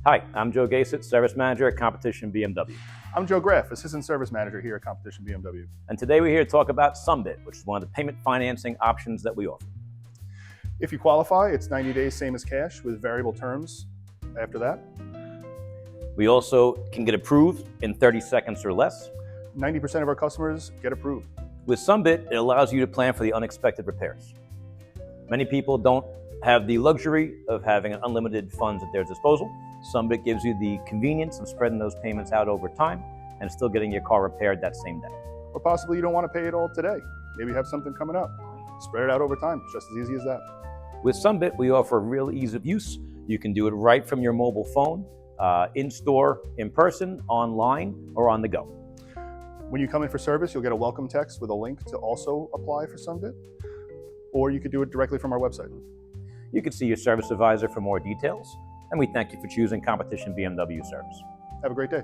Hi, I'm Joe Gasett, Service Manager at Competition BMW. I'm Joe Graff, Assistant Service Manager here at Competition BMW. And today we're here to talk about Sunbit, which is one of the payment financing options that we offer. If you qualify, it's 90 days, same as cash, with variable terms after that. We also can get approved in 30 seconds or less. 90% of our customers get approved. With Sunbit, it allows you to plan for the unexpected repairs. Many people don't have the luxury of having unlimited funds at their disposal. Sunbit gives you the convenience of spreading those payments out over time and still getting your car repaired that same day. Or possibly you don't want to pay it all today. Maybe you have something coming up. Spread it out over time. It's just as easy as that. With Sunbit, we offer real ease of use. You can do it right from your mobile phone, in-store, in person, online, or on the go. When you come in for service, you'll get a welcome text with a link to also apply for Sunbit, or you could do it directly from our website. You can see your service advisor for more details, and we thank you for choosing Competition BMW service. Have a great day.